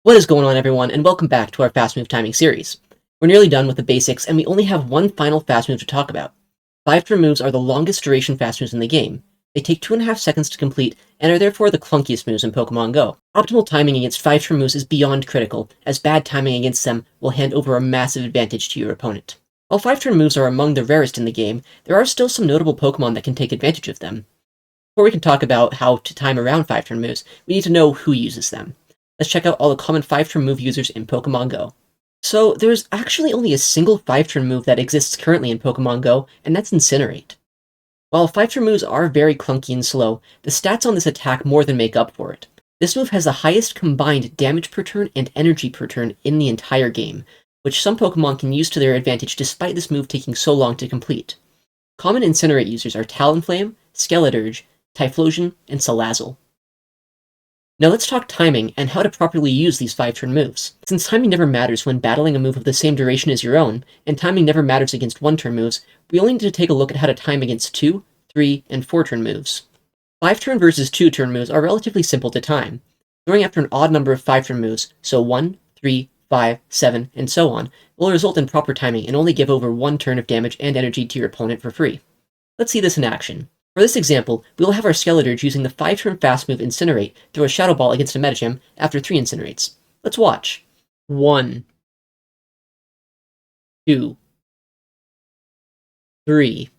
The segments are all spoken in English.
What is going on, everyone, and welcome back to our fast move timing series. We're nearly done with the basics, and we only have one final fast move to talk about. 5-turn moves are the longest duration fast moves in the game. They take 2.5 seconds to complete, and are therefore the clunkiest moves in Pokemon Go. Optimal timing against 5-turn moves is beyond critical, as bad timing against them will hand over a massive advantage to your opponent. While 5-turn moves are among the rarest in the game, there are still some notable Pokemon that can take advantage of them. Before we can talk about how to time around 5-turn moves, we need to know who uses them. Let's check out all the common 5-turn move users in Pokemon Go. So, there's actually only a single 5-turn move that exists currently in Pokemon Go, and that's Incinerate. While 5-turn moves are very clunky and slow, the stats on this attack more than make up for it. This move has the highest combined damage per turn and energy per turn in the entire game, which some Pokemon can use to their advantage despite this move taking so long to complete. Common Incinerate users are Talonflame, Skeledirge, Typhlosion, and Salazzle. Now let's talk timing and how to properly use these 5-turn moves. Since timing never matters when battling a move of the same duration as your own, and timing never matters against 1-turn moves, we only need to take a look at how to time against 2, 3, and 4-turn moves. 5-turn versus 2-turn moves are relatively simple to time. Throwing after an odd number of 5-turn moves, so 1, 3, 5, 7, and so on, will result in proper timing and only give over 1 turn of damage and energy to your opponent for free. Let's see this in action. For this example, we will have our Skeledirge using the 5-turn fast move Incinerate throw a Shadow Ball against a Medicham after 3 Incinerates. Let's watch. 1, 2, 3.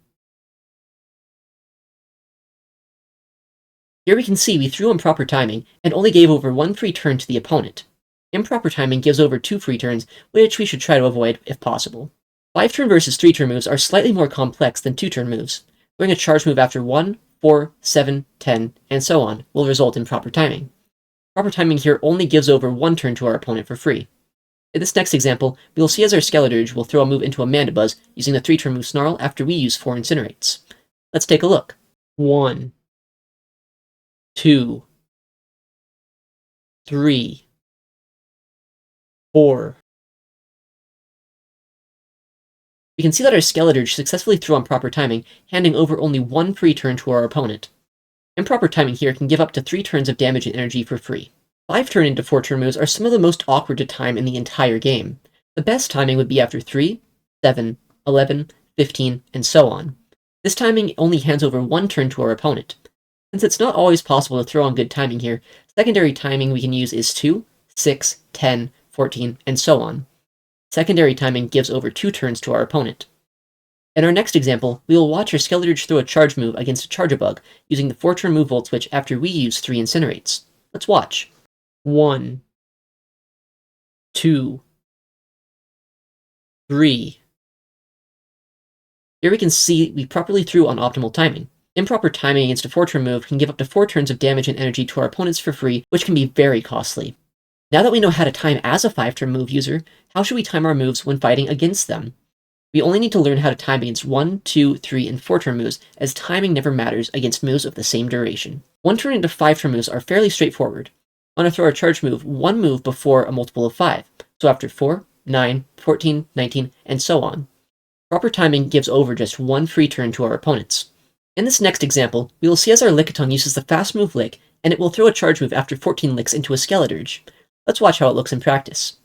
Here we can see we threw improper timing and only gave over 1 free turn to the opponent. Improper timing gives over 2 free turns, which we should try to avoid if possible. 5-turn versus 3-turn moves are slightly more complex than 2-turn moves. Throwing a charge move after 1, 4, 7, 10, and so on will result in proper timing. Proper timing here only gives over 1 turn to our opponent for free. In this next example, we will see as our Skeledirge will throw a move into a Mandibuzz using the 3-turn move Snarl after we use 4 Incinerates. Let's take a look. 1, 2, 3, 4. We can see that our Skeledirge successfully threw on proper timing, handing over only 1 free turn to our opponent. Improper timing here can give up to 3 turns of damage and energy for free. 5-turn into 4-turn moves are some of the most awkward to time in the entire game. The best timing would be after 3, 7, 11, 15, and so on. This timing only hands over 1 turn to our opponent. Since it's not always possible to throw on good timing here, secondary timing we can use is 2, 6, 10, 14, and so on. Secondary timing gives over 2 turns to our opponent. In our next example, we will watch our Skeledirge throw a charge move against a Charjabug using the 4-turn move Volt Switch after we use 3 Incinerates. Let's watch. 1, 2, 3. Here we can see we properly threw on optimal timing. Improper timing against a 4-turn move can give up to 4 turns of damage and energy to our opponents for free, which can be very costly. Now that we know how to time as a 5-turn move user, how should we time our moves when fighting against them? We only need to learn how to time against 1, 2, 3, and 4-turn moves, as timing never matters against moves of the same duration. 1-turn into 5-turn moves are fairly straightforward. I want to throw a charge move 1 move before a multiple of 5, so after 4, 9, 14, 19, and so on. Proper timing gives over just 1 free turn to our opponents. In this next example, we will see as our Lickitung uses the fast move Lick, and it will throw a charge move after 14 licks into a Skeledirge. Let's watch how it looks in practice.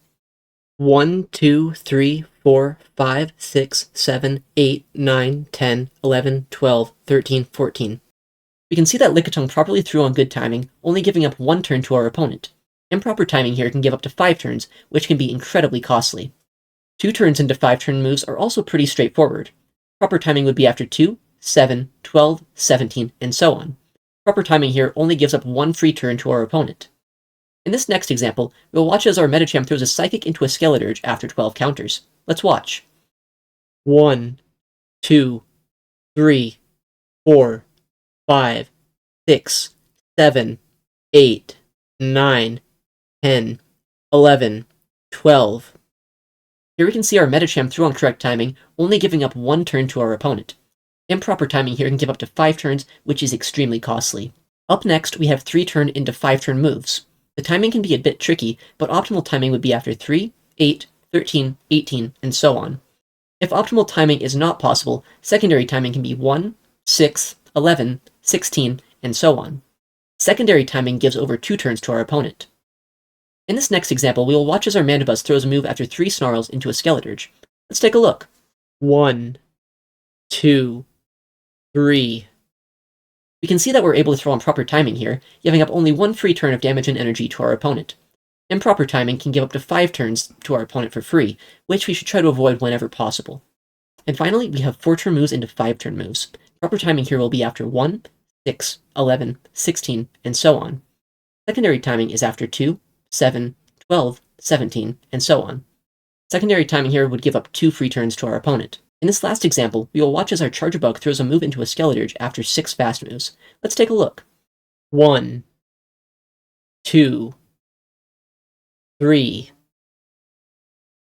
1, 2, 3, 4, 5, 6, 7, 8, 9, 10, 11, 12, 13, 14. We can see that Lickitung properly threw on good timing, only giving up 1 turn to our opponent. Improper timing here can give up to 5 turns, which can be incredibly costly. 2 turns into 5-turn moves are also pretty straightforward. Proper timing would be after 2, 7, 12, 17, and so on. Proper timing here only gives up 1 free turn to our opponent. In this next example, we'll watch as our Medicham throws a Psychic into a Skeledirge after 12 counters. Let's watch. 1, 2, 3, 4, 5, 6, 7, 8, 9, 10, 11, 12. Here we can see our Medicham threw on correct timing, only giving up 1 turn to our opponent. Improper timing here can give up to 5 turns, which is extremely costly. Up next, we have 3-turn into 5-turn moves. The timing can be a bit tricky, but optimal timing would be after 3, 8, 13, 18, and so on. If optimal timing is not possible, secondary timing can be 1, 6, 11, 16, and so on. Secondary timing gives over 2 turns to our opponent. In this next example, we will watch as our Mandibuzz throws a move after 3 Snarls into a Skeleturge. Let's take a look. 1, 2, 3. We can see that we're able to throw on proper timing here, giving up only 1 free turn of damage and energy to our opponent. Improper timing can give up to 5 turns to our opponent for free, which we should try to avoid whenever possible. And finally, we have 4-turn moves into 5-turn moves. Proper timing here will be after 1, 6, 11, 16, and so on. Secondary timing is after 2, 7, 12, 17, and so on. Secondary timing here would give up 2 free turns to our opponent. In this last example, we will watch as our Charjabug throws a move into a Skeleturge after 6 fast moves. Let's take a look. 1, 2, 3,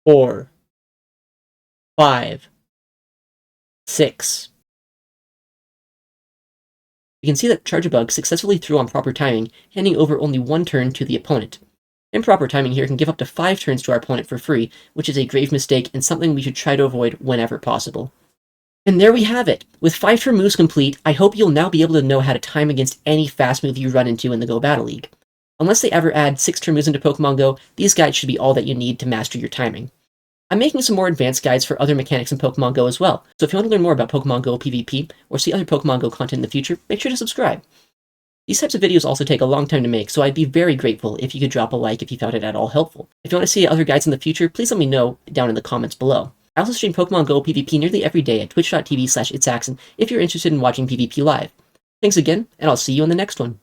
4, 5, 6. We can see that Charjabug successfully threw on proper timing, handing over only 1 turn to the opponent. Improper timing here can give up to 5 turns to our opponent for free, which is a grave mistake and something we should try to avoid whenever possible. And there we have it! With 5-turn moves complete, I hope you'll now be able to know how to time against any fast move you run into in the Go Battle League. Unless they ever add 6-turn moves into Pokemon Go, these guides should be all that you need to master your timing. I'm making some more advanced guides for other mechanics in Pokemon Go as well, so if you want to learn more about Pokemon Go PvP, or see other Pokemon Go content in the future, make sure to subscribe. These types of videos also take a long time to make, so I'd be very grateful if you could drop a like if you found it at all helpful. If you want to see other guides in the future, please let me know down in the comments below. I also stream Pokemon Go PvP nearly every day at twitch.tv/itsaxon if you're interested in watching PvP live. Thanks again, and I'll see you in the next one.